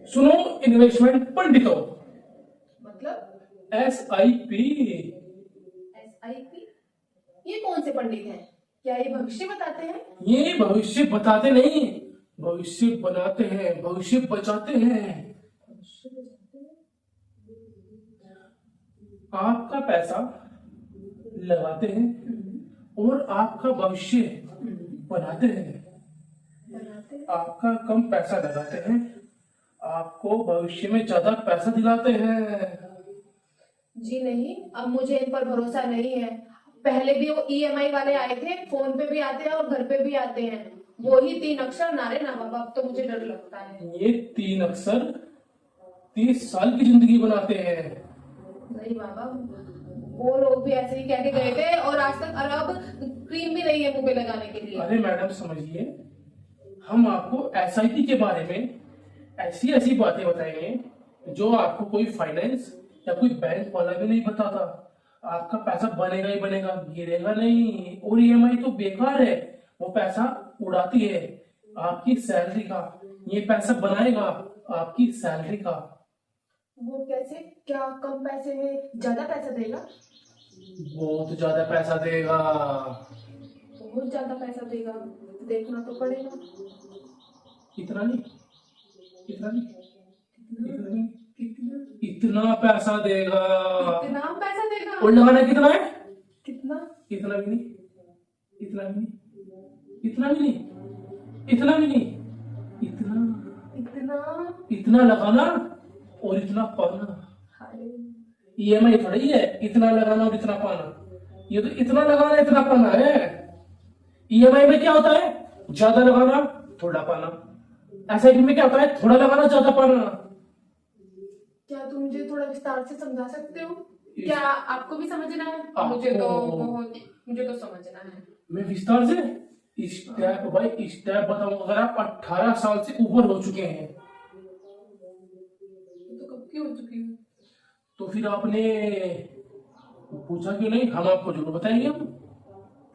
सुनो इन्वेस्टमेंट पंडितों। मतलब SIP। SIP? ये कौन से पंडित हैं? क्या ये भविष्य बताते हैं? ये भविष्य बताते नहीं, भविष्य बनाते हैं, भविष्य बचाते हैं। आपका पैसा लगाते हैं और आपका भविष्य बनाते हैं। बनाते हैं? आपका कम पैसा लगाते हैं, आपको भविष्य में ज्यादा पैसा दिलाते हैं। जी नहीं, अब मुझे इन पर भरोसा नहीं है। पहले भी वो EMI वाले आए थे, फोन पे भी आते हैं और घर पे भी आते हैं। वो ही 3 अक्षर नारे ना बाबा, अब तो मुझे डर लगता है। ये 3 अक्षर 30 साल की जिंदगी बनाते हैं। नहीं बाबा, वो लोग भी ऐसे ही कह के गए थे और आज तक अरब क्रीम भी नहीं है मुंह पे लगाने के लिए। अरे मैडम समझिए, हम आपको SIP के बारे में ऐसी ऐसी बातें बताएंगे जो आपको कोई फाइनेंस या कोई बैंक वाला भी नहीं बताता। आपका पैसा बनेगा ही बनेगा, गिरेगा नहीं। और EMI तो बेकार है, वो पैसा उड़ाती है आपकी सैलरी का। ये पैसा बनाएगा आपकी सैलरी का। वो कैसे? क्या कम पैसे में ज्यादा पैसा देगा? बहुत ज्यादा पैसा देगा। बहुत ज्यादा पैसा देगा, देखना तो पड़ेगा। इतना नहीं, इतना नहीं, इतना नहीं, कितना? इतना पैसा देगा। कितना पैसा देगा? और लगाना कितना है? कितना? इतना भी नहीं, इतना भी नहीं, इतना भी नहीं, इतना भी नहीं, इतना इतना? इतना लगाना और इतना पाना। हाय, EMI थोड़ी है इतना लगाना और इतना पाना। ये तो इतना लगाना इतना पाना है। EMI में क्या होता है? ज्यादा लगाना थोड़ा पाना। SIP में क्या होता है? थोड़ा लगाना ज्यादा पाना। क्या तुम मुझे थोड़ा विस्तार से समझा सकते हो? क्या आपको भी समझना है? मुझे तो समझना है। मैं विस्तार से स्टेप बाय स्टेप बताऊंगा। अगर आप 18 साल से ऊपर हो चुके हैं तो कब की हो चुकी हूँ? तो फिर आपने पूछा क्यों नहीं? हम आपको जरूर बताएंगे। हम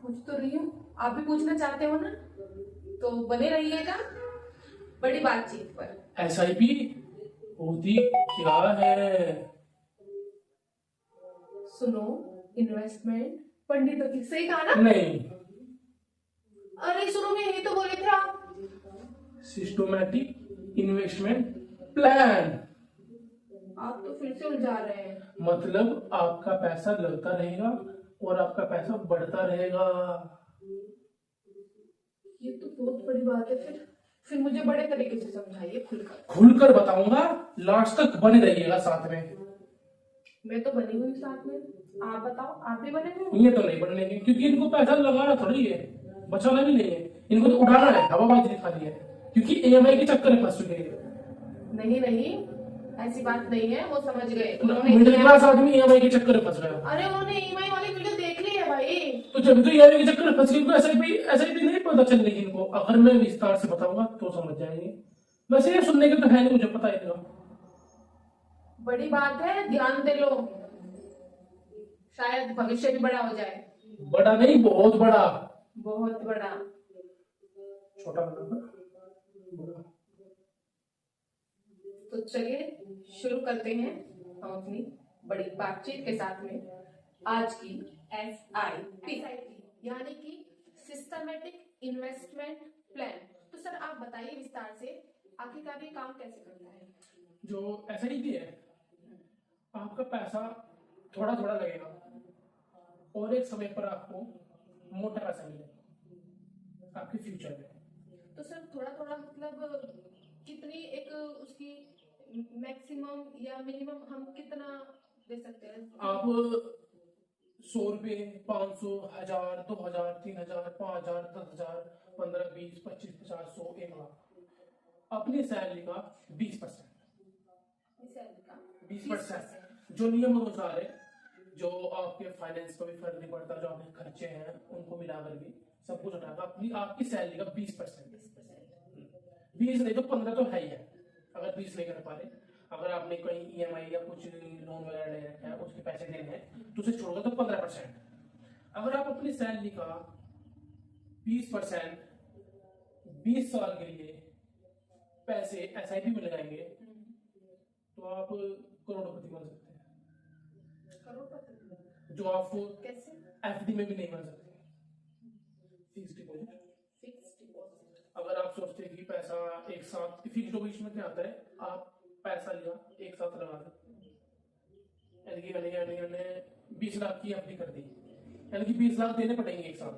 पूछ तो रही हूँ, आप भी पूछना चाहते हो ना, तो बने रहिएगा बड़ी बातचीत पर। SIP होती क्या है? सुनो इन्वेस्टमेंट पंडितों की, सही कहा ना? नहीं, अरे सुनो, मैं यही तो बोले थे आप। Systematic investment plan. आप तो फिर से उलझा रहे हैं। मतलब आपका पैसा लगता रहेगा और आपका पैसा बढ़ता रहेगा। ये तो बहुत बड़ी बात है। फिर मुझे बड़े तरीके से समझाइए, खुलकर। खुलकर बताऊंगा, लास्ट तक बने रहिएगा साथ में। मैं तो बनी हुई साथ में, आप बताओ, आप भी बने हुए? ये तो नहीं बनने देंगे क्योंकि इनको पैसा लगाना थोड़ी है, बचाना भी नहीं है। इनको तो उड़ाना है, हवाबाजी खानी है, क्योंकि EMI के चक्कर में फंस चुके हैं। नहीं नहीं, ऐसी बात नहीं है, वो समझ गए। मिडिल क्लास आदमी EMI के चक्कर में फंस गया। अरे उन्होंने EMI वाली वीडियो देख ली है भाई। तो जब तो EMI के चक्कर में फंस गए, इनको SIP नहीं पता चल रही इनको। अगर मैं विस्तार से बताऊंगा तो समझ जाएंगे। वैसे ये सुनने के तो है नहीं, मुझे पता है। बड़ी बात है, ध्यान दे लो, शायद भविष्य भी बड़ा हो जाए। बड़ा नहीं, बहुत बड़ा। बहुत बड़ा। छोटा बड़ा। तो चलिए शुरू करते हैं हम अपनी बड़ी बातचीत के साथ में आज की SIP यानी कि सिस्टमेटिक इन्वेस्टमेंट प्लान। तो सर आप बताइए विस्तार से, आखिरकार ये काम कैसे करता है? जो SIP है, आपका पैसा थोड़ा थोड़ा लगेगा और एक समय पर आपको मोटा पैसा मिलेगा आपके फ्यूचर में। तो सर थोड़ा थोड़ा मतलब कितनी एक उसकी मैक्सिमम या मिनिमम हम कितना दे सकते हैं? आप 100 रुपये, 500, 1000, 2000, 3000, 5000, 10000, 15, 20, 25, 50, 100, 1 लाख अपनी सैलरी का 20%। 20% जो नियम अनुसार है, जो आपके फाइनेंस को भी फर्क नहीं पड़ता, जो आपके खर्चे हैं उनको मिलाकर भी सब कुछ उठाकर अपनी आपकी सैलरी का 20%। 20 नहीं तो 15 तो है ही है। अगर 20 नहीं कर पा रहे, अगर आपने कोई EMI या कुछ लोन वगैरह ले रखा है, उसके पैसे देने हैं, तो उसे छोड़कर तो 15%। अगर आप अपनी सैलरी का 20% 20 साल के लिए पैसे SIP में लगाएंगे आप करोड़पति बन सकते हैं, करोड़पति जो आप कैसे? एफडी में भी नहीं बन सकते, फिक्स डिपॉजिट। Fix deposit. अगर आप सोचते हैं कि पैसा एक साथ, फिक्स डिपॉजिट में क्या आता है, आप पैसा लिया एक साथ लगा दो, यानी कि मैंने 20 लाख की एफडी कर दी, यानी कि 20 लाख देने पड़ेंगे एक साथ,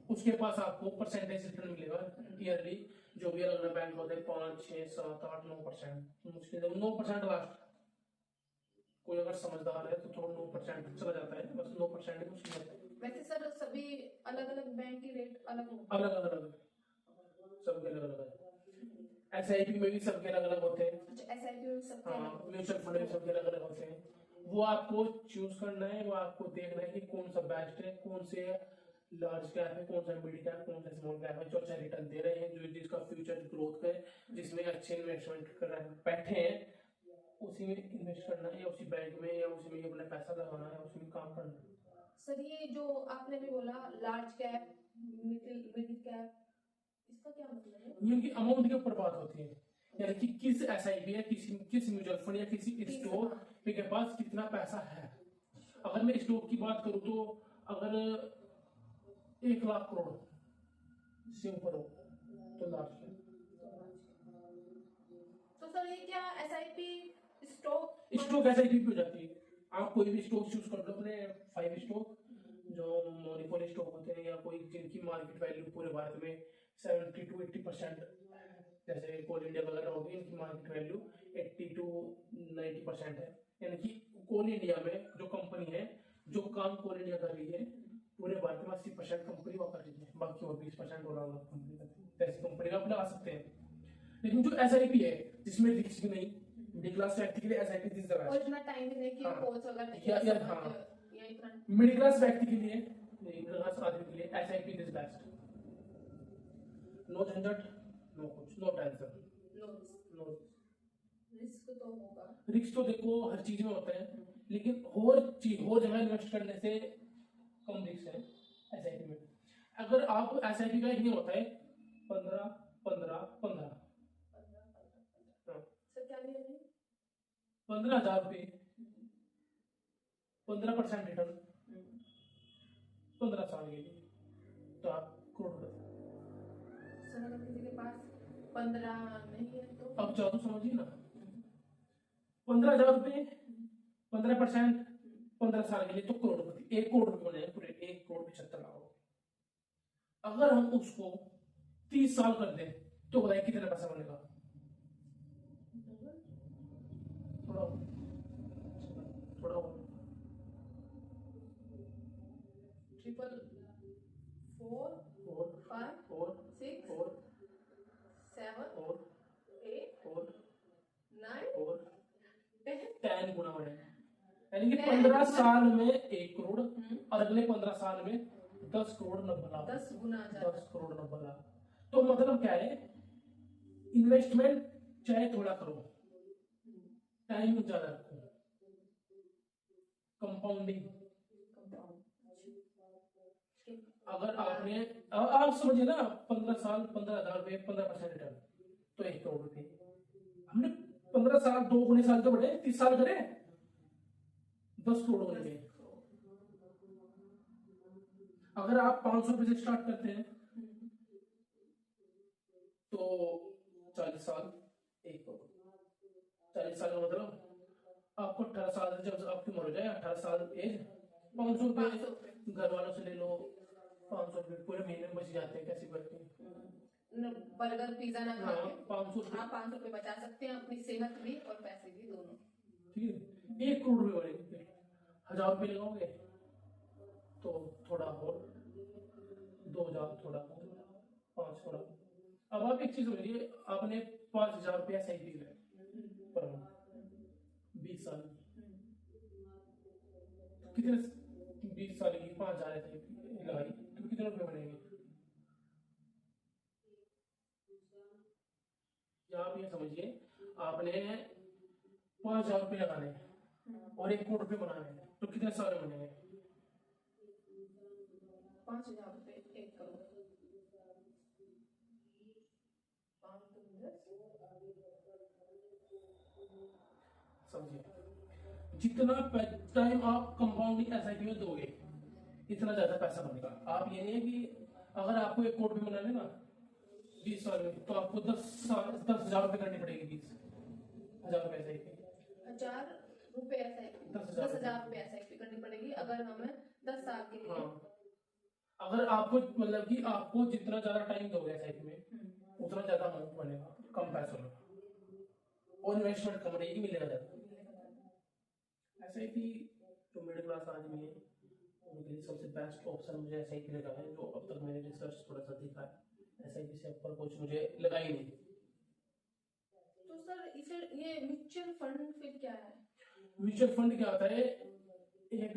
उसके पास आपको परसेंटेज रिटर्न मिलेगा ईयरली, जो भी अलग अलग बैंक होते हैं 5, 6, 7, 8, 9%, मुश्किल 9% लास्ट। कोई अगर समझदार है तो थोड़ा 9% चला जाता है, बस 9% ही मुश्किल है। वैसे सर सभी अलग अलग बैंक की रेट अलग होगी? अलग अलग सबके अलग अलग, एसआईपी में भी सबके अलग अलग होते हैं। अच्छा, एसआईपी में सबके हाँ, अलग? म्यूचुअल फंड में सबके अलग अलग होते हैं। वो आपको चूज करना है, वो आपको देखना है कि कौन सा बेस्ट है, कौन से लार्ज कैप है, कौन सा मिड कैप, कौन सा स्मॉल कैप है, जो अच्छा रिटर्न दे रहे हैं, जो जिसका फ्यूचर ग्रोथ है, जिसमें अच्छे इन्वेस्टमेंट कर रहे हैं, बैठे हैं, उसी में इन्वेस्ट करना है, या उसी बैंक में, या उसी में अपना पैसा लगाना है, उसी में काम करना है। सर ये जो आपने भी बोला लार्ज कैप, मिडिल कैप, इसका क्या मतलब है? ये उनकी अमाउंट के ऊपर बात होती है, यानी कि किस एसआईपी है, किस म्यूचुअल फंड या किसी स्टॉक के पास कितना पैसा है। अगर मैं स्टॉक की बात करूं तो अगर 1 लाख करोड़ से ऊपर हो तो लार्ज कैप। तो सर ये क्या एसआईपी स्टॉक एसआईपी हो जाती है। आप कोई भी स्टॉक चूज कर लो, अपने 5 स्टॉक जो मोनोपोली स्टॉक होते हैं, या कोई जिनकी मार्केट वैल्यू पूरे भारत में 70 to 80%, जैसे कोल इंडिया वगैरह होगी, इनकी मार्केट वैल्यू 80 to 90% है, यानी कि कोल इंडिया में जो कंपनी है, जो काम कोल इंडिया कर रही है, पूरे भारत में 80% कंपनी वो कर रही है, बाकी वो 20% और अलग कंपनी करती है। ऐसी कंपनी में आप लगा सकते हैं। लेकिन जो एसआईपी है, जिसमें रिस्क भी नहीं, मिडिल क्लास व्यक्ति के लिए एसआईपी दिस द और इतना टाइम भी नहीं कि हाँ। कोर्स अगर या इतना मिडिल क्लास व्यक्ति के लिए, मिडिल क्लास आदमी के लिए एसआईपी दिस बेस्ट। नो झंझट, नो कुछ, नो टेंशन, नो रिस्क तो होगा। रिस्क तो देखो हर चीज में होता है, लेकिन और जगह इन्वेस्ट करने से कम रिस्क है एसआईपी में। अगर आप एसआईपी का एक नहीं होता है 15 15 15, सर क्या लिया है? 15,000 रुपये, 15% रिटर्न 15 साल के लिए, तो आप करोड़पति। सर अगर किसी के पास 15 नहीं है तो अब जादू समझिए ना, 15,000 रुपये, 15% 15 साल के लिए, तो करोड़पति। 1 करोड़ रुपए बने पूरे, 1,75,00,000। अगर हम उसको 30 साल कर दें तो बताइए कितना पैसा बनेगा? थोड़ा थोड़ा 4 4 5 और 6 और 7 और 8 और 9 और 10 10 गुना बढ़ेगा, यानी कि 15 साल में 1 करोड़, और अगले 15 साल में 10 करोड़ 90 लाख, 10 गुना 10 करोड़ 90 लाख। तो मतलब क्या है, इन्वेस्टमेंट चाहे थोड़ा करो, टाइम ज्यादा रखो, कंपाउंडिंग। अगर आपने आप समझिए ना, 15 साल 15,000 रुपये, 15% रिटर्न, तो 1 करोड़ रुपये। हमने 15 साल 2 गुने साल तो बढ़े, 30 साल करे 10 करोड़ बनेंगे। अगर आप 500 रुपये से स्टार्ट करते हैं तो 40 साल 1 करोड़, 40 साल का मतलब आपको 18 साल से, जब आपकी उम्र हो जाए 18 साल एज, 500 रुपये घर वालों से ले लो, 500 रुपये पूरे महीने में बच जाते हैं, कैसे करके बर्गर पिज्जा ना खा के 500 रुपये, आप 500 रुपये बचा सकते हैं, अपनी सेहत भी और पैसे भी दोनों। ठीक है, 1 करोड़ रुपये बनेंगे। 1,000 रुपये लगाओगे तो थोड़ा और, 2,000 थोड़ा और, 5 थोड़ा। अब आप एक चीज समझिए, आपने 5,000 रुपया एसआईपी किया पर 20 साल, कितने 20 साल की 5,000 एसआईपी लगाई तो कितने रुपए बनेंगे? या आप ये समझिए, आपने 5,000 रुपये लगाने हैं और 1 करोड़ रुपये बनाने हैं, तो कितने साल में बनेंगे? 5,000 रुपये 1 करोड़, 5 तो 10, समझिए, जितना टाइम आप कंपाउंडिंग एसआईपी में दोगे इतना ज्यादा पैसा बनेगा। आप ये नहीं है कि अगर आपको 1 करोड़ भी बना लेना 20 साल में, तो आपको 10,000 रुपए करनी पड़ेगी, 20,000 रुपए एसआईपी, 1,000 रुपए एसआईपी, 10,000 रुपए एसआईपी करनी पड़ेगी अगर हमें 10 साल के लिए। हाँ, अगर आपको मतलब कि आपको जितना ज्यादा टाइम दोगे एसआईपी में उतना ज्यादा अमाउंट बनेगा कम पैसों में, और इन्वेस्टमेंट कम रहेगी, मिलेगा ज्यादा। एसआईपी जो मिडिल क्लास आदमी है उनके लिए सबसे बेस्ट ऑप्शन मुझे एसआईपी लगा है, जो अब तक मैंने रिसर्च थोड़ा सा देखा है। एसआईपी से ऊपर कुछ मुझे लगा ही नहीं। तो सर इसे ये म्यूचुअल फंड फिर क्या है? म्यूचुअल फंड क्या होता है? एक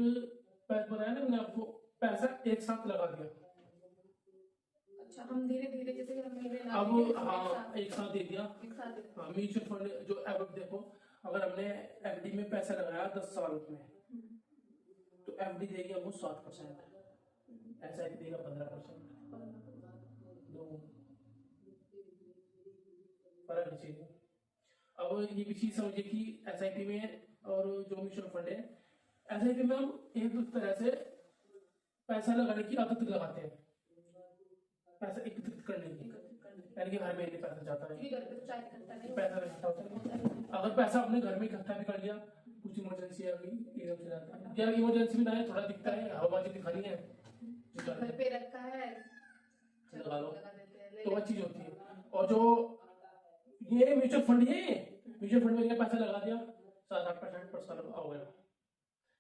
बताया ना मैंने आपको, पैसा एक साथ लगा दिया, अच्छा, हम धीरे धीरे जैसे कि हम महीने अब हाँ एक साथ दे दिया। एक साथ हाँ, म्यूचुअल फंड जो अब देखो, अगर हमने एफडी में पैसा लगाया 10 साल में, तो एफडी देगी हमको 7%, एसआईपी देगा 15%। दो फर्क है चीज। अब ये भी चीज समझिए कि एसआईपी में और जो म्यूचुअल फंड है, एसआईपी में हम एक तरह से पैसा लगाने की आदत लगाते हैं, पैसा एकत्रित करने की, यानी कि हर महीने पैसा जाता है, पैसा इकट्ठा होता है। अगर पैसा अपने घर में इकट्ठा भी कर लिया, कुछ इमरजेंसी आ गई, एकदम से जाता है, या इमरजेंसी भी ना है, थोड़ा दिखता है, हवा दिखानी है, घर पे रखा है, लगा लो, तो वह चीज होती है। और जो ये म्यूचुअल फंड है, म्यूचुअल फंड में पैसा लगा दिया 7-8% पर साल हो गया।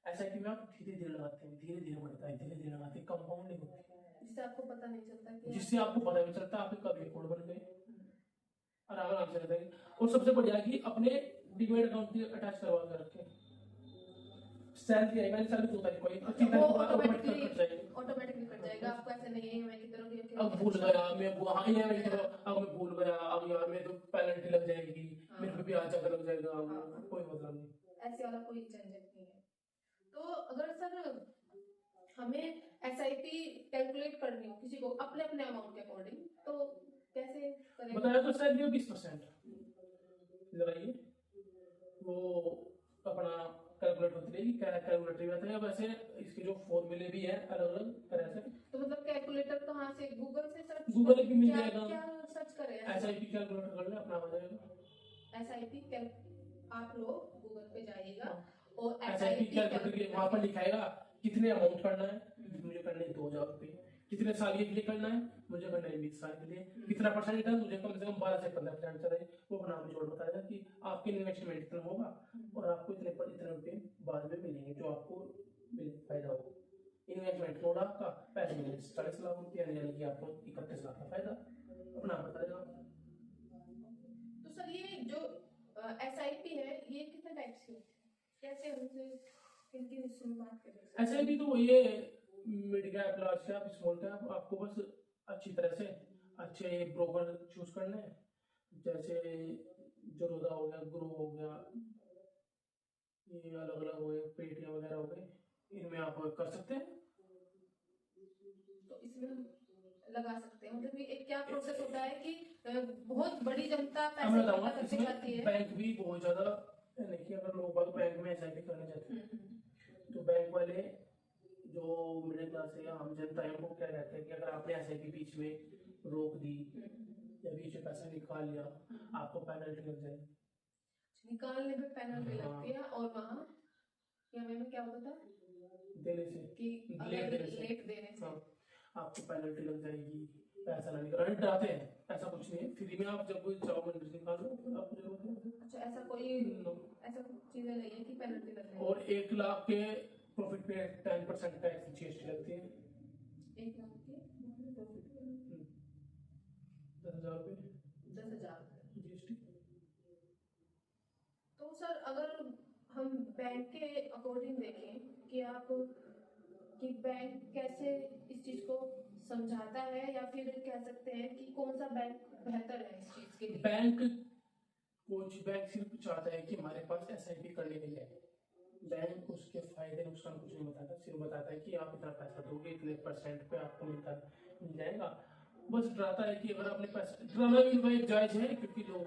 एसआईपी में आप धीरे धीरे लगाते हैं, धीरे धीरे बढ़ता है, धीरे धीरे लगाते हैं, कंपाउंडिंग होती है, जिससे आपको पता नहीं चलता कि जिससे आपको पता नहीं चलता आपके कब 1 करोड़ बन गए, आराम से रहते हैं। और सबसे बढ़िया कि अपने डीमेट अकाउंट भी अटैच करवा कर रखें। सैलरी आएगा, सैलरी 2 तारीख को आई, 25 तारीख को ऑटोमेटिकली कट जाएगा। आपको ऐसे नहीं है मैं कितनों की अब भूल गया मैं, हाँ ये मैं तो अब मैं भूल गया, अब यार मेरे तो पेनल्टी लग जाएगी, मेरे पे ब्याज ज्यादा लग जाएगा, कोई मतलब नहीं, ऐसे वाला कोई झंझट नहीं है। तो अगर सर हमें एसआईपी कैलकुलेट करनी हो किसी को अपने अपने अमाउंट के अकॉर्डिंग, तो कैसे करें? बताया तो सर ये 20% लगाइए, वो अपना कैलकुलेट होती रहेगी, कैलकुलेटर रहता है। वैसे इसके जो फॉर्मूले भी है अलग अलग तरह से, तो मतलब कैलकुलेटर कहाँ से? गूगल से सर्च? गूगल पे मिल जाएगा, क्या सर्च करें? एसआईपी कैलकुलेटर कर ले, अपना हो जाएगा। एसआईपी आप लोग गूगल पे जाइएगा और एसआईपी कैलकुलेटर वहां पर लिखाएगा कितने अमाउंट करना है, मुझे करना है 2,000 रुपए, कितने साल के लिए करना है, मुझे करना है 20 साल के लिए, कितना परसेंट रिटर्न, मुझे कम से कम 12 से 15% चाहिए। वो बना के जोड़ बताएगा कि आपके इन्वेस्टमेंट कितना होगा और आपको इतने रुपए बाद में मिलेंगे, जो आपको फायदा होगा। इन्वेस्टमेंट थोड़ा आपका पैसे मिलेंगे 40 लाख रुपया, यानी कि आपको 31 लाख का फायदा अपना बताएगा। तो सर ये जो एसआईपी है ये कितने टाइप्स की होती है, कैसे हमसे किन-किन हिस्सों में बात करें? एसआईपी तो ये mid cap, large cap, small cap, आपको बस अच्छी तरह से अच्छे ब्रोकर चूज करने हैं, जैसे जरोदा हो गया, ग्रो हो गया, ये अलग अलग हो गए, पेटीएम वगैरह हो गए, इनमें आप कर सकते हैं। तो इसमें हम लगा सकते हैं, मतलब ये एक क्या प्रोसेस होता है कि बहुत बड़ी जनता पैसे इकट्ठा करते जाती है। बैंक भी बहुत ज्यादा नहीं कि अगर लोग बाग बैंक में एसआईपी करना चाहते हैं तो बैंक वाले जो मिडिल क्लास है या आम जनता है उनको क्या कहते हैं कि अगर आपने एसआईपी बीच में रोक दी या बीच में पैसा निकाल लिया, आपको पेनल्टी लग जाएगी, निकालने में पेनल्टी लगती है। और वहाँ में क्या होता था देने से कि लेट देने से हाँ, आपको पेनल्टी लग जाएगी, पैसा ना निकाल, डराते हैं। ऐसा कुछ नहीं है, फ्री में आप जब चाहो मंडी से निकाल लो, फिर आपको जरूरत है। अच्छा, ऐसा कोई ऐसा चीजें नहीं है कि पेनल्टी लग जाएगी। और 1 लाख के प्रॉफिट पे 10% टैक्स जीएसटी लगती है। 1 लाख के प्रॉफिट पे 10,000 रुपये 10,000 जीएसटी। तो सर अगर हम बैंक के अकॉर्डिंग देखें कि आप कि बैंक कैसे इस चीज को समझाता है, या फिर कह सकते हैं कि कौन सा बैंक बेहतर है इस चीज के लिए? बैंक सिर्फ चाहता है कि हमारे पास एसआईपी करने के लिए, बैंक उसके फायदे नुकसान कुछ नहीं बताता, सिर्फ बताता है कि आप इतना पैसा दोगे इतने % पे आपको मिल जाएगा। बस डराता है कि अगर आपने पैसा, डराना भी भाई जायज है क्योंकि लोग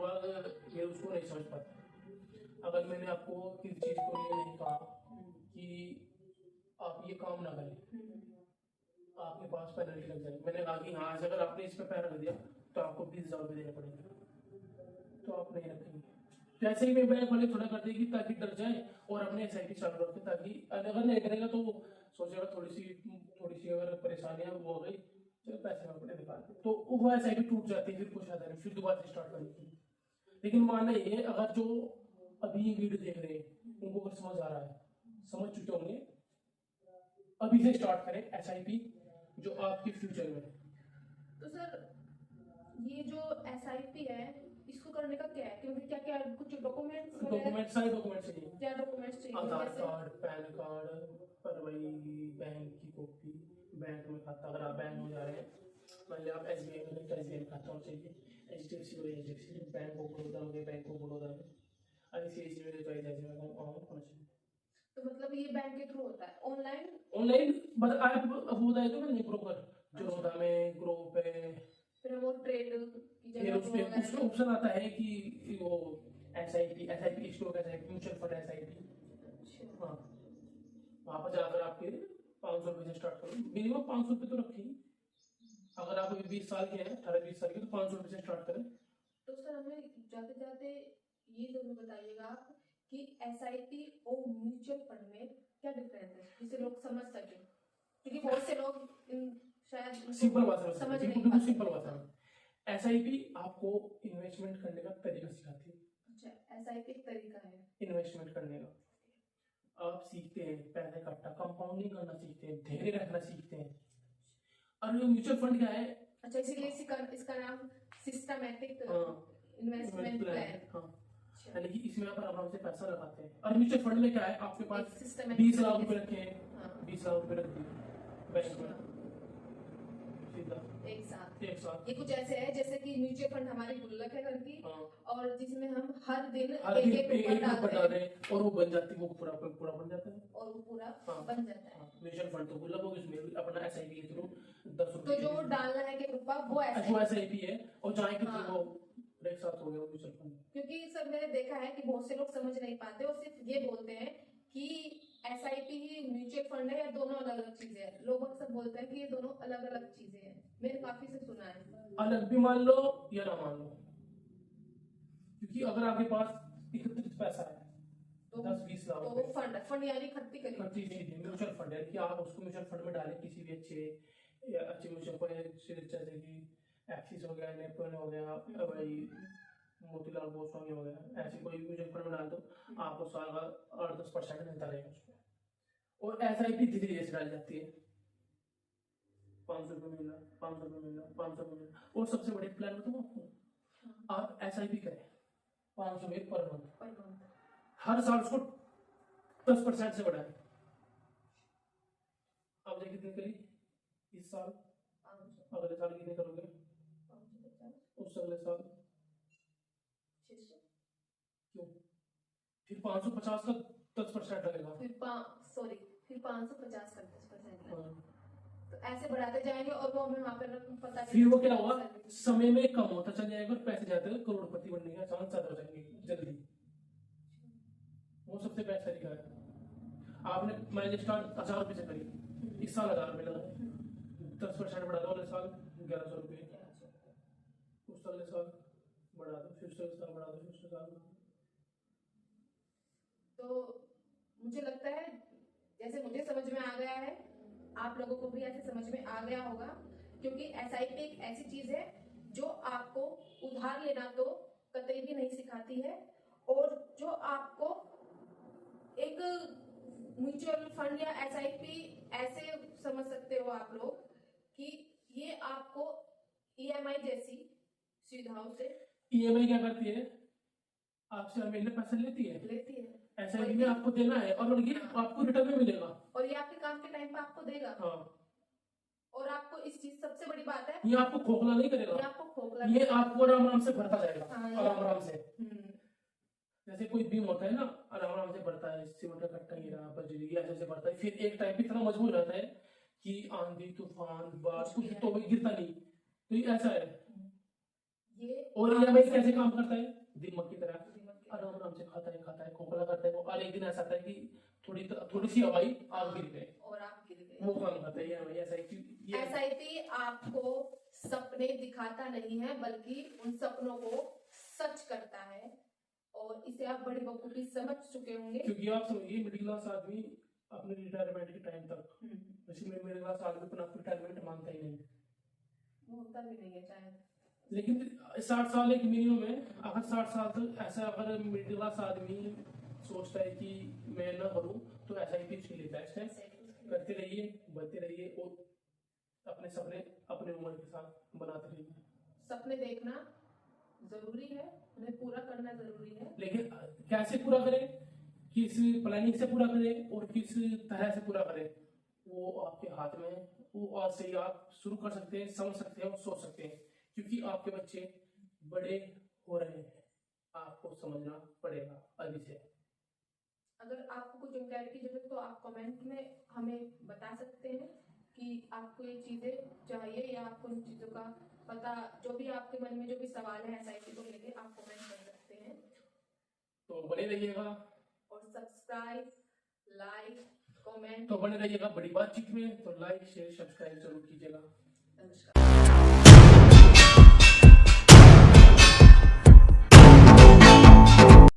ये उसको नहीं समझ पाते। अगर मैंने आपको किसी चीज को लिए नहीं कहा कि आप ये काम ना करें, आपके पास पेनल्टी लग जाएगी। मैंने कहा कि हाँ, अगर आपने इस पे पैर रख दिया तो आपको 20,000 रुपये देने पड़ेंगे, तो आप नहीं रखेंगे। तो ऐसे ही मैं बैंक वाले थोड़ा कर देगी ताकि डर जाए और अपने SIP चालू रखें, ताकि अगर नहीं करेगा तो वो सोचेगा थोड़ी सी अगर परेशानियां वो हो गई, चलो पैसे में अपने निकाल दे, तो वो SIP टूट जाती है, फिर कुछ आता नहीं, फिर दोबारा से स्टार्ट करनी चाहिए। लेकिन मानना ये, अगर जो अभी ये वीडियो देख रहे हैं उनको अगर समझ आ रहा है, समझ चुके होंगे, अभी से स्टार्ट करें SIP जो आपके फ्यूचर में। तो सर ये जो SIP है इसको करने का क्या है, क्योंकि क्या क्या कुछ डॉक्यूमेंट्स सारे डॉक्यूमेंट चाहिए, क्या डॉक्यूमेंट्स चाहिए आधार जैसे कार्ड, पैन कार्ड, पर वही बैंक की कॉपी, बैंक में खाता, अगर आप बैंक में जा रहे हैं, मान लिया आप SBI में तो SBI में खाता होना चाहिए, HDFC में HDFC, बैंक ऑफ बड़ौदा में बैंक ऑफ बड़ौदा में, ICICI में तो ICICI में होना चाहिए। तो मतलब ये बैंक के थ्रू होता है ऑनलाइन मतलब आप होता है तो नहीं ब्रोकर, बड़ौदा में ग्रुप है, फिर वो ट्रेड की फिर जगह उसमें उसमें ऑप्शन आता है कि वो SIP stock SIP, mutual fund SIP। हाँ, वहाँ पर जाकर आपके 500 रुपये से स्टार्ट करो, मिनिमम 500 रुपये तो रखिए। अगर आप 20 साल के हैं, 18-20 साल के, तो 500 रुपये से स्टार्ट करें। तो सर हमें जाते जाते ये जरूर बताइएगा कि SIP और म्यूचुअल फंड में क्या डिफरेंस है, जिससे लोग समझ सके, क्योंकि बहुत से लोग शायद सिंपल बात है, समझ बिल्कुल नहीं पाते। सिंपल बात है। SIP आपको इन्वेस्टमेंट करने का तरीका सिखाती है। अच्छा, SIP एक तरीका है इन्वेस्टमेंट करने का, आप सीखते हैं पैसे इकट्ठा, कंपाउंडिंग करना सीखते हैं, धैर्य रखना सीखते हैं। और म्यूचुअल फंड क्या है? अच्छा, इसीलिए इसका नाम सिस्टमैटिक इन्वेस्टमेंट प्लान। हाँ, यानी कि इसमें आप आराम से पैसा लगाते हैं। और म्यूचुअल फंड में क्या है, आपके पास systematic 20 लाख रुपए रखे हैं, हाँ। 20 लाख रुपए रख दिए बैंक में सीधा एक साथ ये कुछ ऐसे है जैसे कि म्यूचुअल फंड हमारी गुल्लक है घर की, हाँ, और जिसमें हम हर दिन एक रुपया रुपए डालते डाल हैं रहे हैं और वो बन जाती है, वो पूरा बन जाता है। और वो पूरा हाँ। बन जाता है। म्यूचुअल फंड तो गुल्लक होगी, उसमें अपना SIP के थ्रू 10 तो रुपए जो डालना है कि रुपया वो वो SIP है, और जहाँ के हाँ। वो एक साथ हो गया म्यूचुअल फंड। क्योंकि सर मैंने देखा है कि बहुत से लोग समझ नहीं पाते और सिर्फ ये बोलते हैं कि SIP ही म्यूचुअल फंड है या दोनों अलग अलग चीजें हैं। लोग अक्सर बोलते हैं कि ये दोनों अलग अलग चीजें हैं, मैंने काफी से सुना है। अलग भी मान लो या ना मान लो, क्योंकि अगर आपके पास एकत्रित पैसा है तो 10-20 लाख तो वो फंड यानी खट्टी करी खर्ची चीज है, म्यूचुअल फंड है कि आप उसको म्यूचुअल फंड में डालें, किसी भी अच्छे म्यूचुअल फंड, जैसे कि एक्सिस हो गया, नेपटोन हो गया, भाई मोतीलाल गोस्वामी हो गया, ऐसे कोई म्यूचुअल फंड में डाल दो, आपको साल का 8-10% मिलता रहेगा उसमें। और SIP धीरे धीरे से डाली जाती है, 500 रुपये मिल रहा, 500 रुपये मिल रहा, 500 रुपये मिल रहा। और सबसे बड़ी प्लान बताऊँ आपको, आप SIP करें 500 रुपये पर मंथ, हर साल उसको 10% से बढ़ाएं। आप देखिए कितने करी इस साल, अगले साल कितने करोगे, उस अगले साल क्यों, फिर 550 का 10% लगेगा, फिर 550 का 10%। तो ऐसे बढ़ाते जाएंगे और वो हमें वहाँ पे पता फिर वो क्या होगा, समय में कम होता चल जाएगा और पैसे जाते हैं, करोड़पति बनने का चांस ज्यादा हो जाएंगे जल्दी। वो सबसे बेस्ट तरीका है। आपने मैंने स्टार्ट 1000 रुपये से करी, इस साल 1000 रुपये लगा, 10% बढ़ा दो, अगले साल 1100 रुपये, उस अगले साल बढ़ा दो, फिर से साल बढ़ा दो, फिर से साल। तो मुझे लगता है जैसे मुझे समझ में आ गया है, आप लोगों को भी ऐसे समझ में आ गया होगा, क्योंकि SIP एक ऐसी चीज है जो आपको उधार लेना तो कतई भी नहीं सिखाती है, और जो आपको एक म्यूचुअल फंड या SIP ऐसे समझ सकते हो आप लोग कि ये आपको EMI जैसी सुविधाओं से EMI क्या करती है, आपसे हर महीने पैसा लेती है, SIP में आपको देना है और ये आपको रिटर्न में मिलेगा, और ये आपके काम के टाइम पे आपको देगा। हाँ। और आपको इस चीज सबसे बड़ी बात है, ये आपको खोखला नहीं करेगा, ये आपको खोखला ये आपको आराम आराम से भरता जाएगा, हाँ, आराम से। जैसे कोई बीम होता है ना, आराम आराम से भरता है, सीमेंट का कट्टा ही रहा, बजरी ऐसे ऐसे भरता है, फिर एक टाइम पे इतना मजबूत रहता है कि आंधी तूफान बारिश कुछ तो भी गिरता नहीं, तो ये ऐसा है। ये और EMI कैसे काम करता है, दीमक की तरह, आराम से खाता है, खोखला करता है वो, और एक दिन ऐसा आता है कि थोड़ी सी हवाई आग गिर गए, और आप गिर गए। वो काम करता है ये हमें ये एसआईपी आपको सपने दिखाता नहीं है, बल्कि उन सपनों को सच करता है, और इसे आप बड़ी बखूबी समझ चुके होंगे। क्योंकि आप समझिए मिडिल क्लास आदमी अपने रिटायरमेंट के टाइम तक, वैसे मिडिल क्लास आदमी अपना रिटायरमेंट मानता ही नहीं, वो होता भी नहीं है शायद। लेकिन 60 साल एक मिनिमम है। अगर 60 साल तक ऐसा अगर मिडिल क्लास आदमी सोचता है कि मैं ना करूं, तो ऐसा ही उसके लिए बेस्ट है। करते रहिए, बढ़ते रहिए, और अपने सपने अपने उम्र के साथ बनाते रहिए। सपने देखना जरूरी है, उन्हें पूरा करना जरूरी है, लेकिन कैसे पूरा करें, किस प्लानिंग से पूरा करें और किस तरह से पूरा करें, वो आपके हाथ में है। वो आज से ही आप शुरू कर सकते हैं, समझ सकते हैं और सोच सकते हैं, क्योंकि आपके बच्चे बड़े हो रहे हैं, आपको समझना पड़ेगा अभी से। अगर आपको कुछ जानकारी की जरूरत तो आप कमेंट में हमें बता सकते हैं कि आपको ये चीजें चाहिए, या आपको इन चीजों का पता, जो भी आपके मन में जो भी सवाल है एसआईपी को लेके, आप कमेंट कर सकते हैं। तो बने रहिएगा, और सब्सक्राइब, लाइक, कमेंट। तो बने रहिएगा बड़ी बातचीत में। तो लाइक शेयर सब्सक्राइब जरूर कीजिएगा। नमस्कार।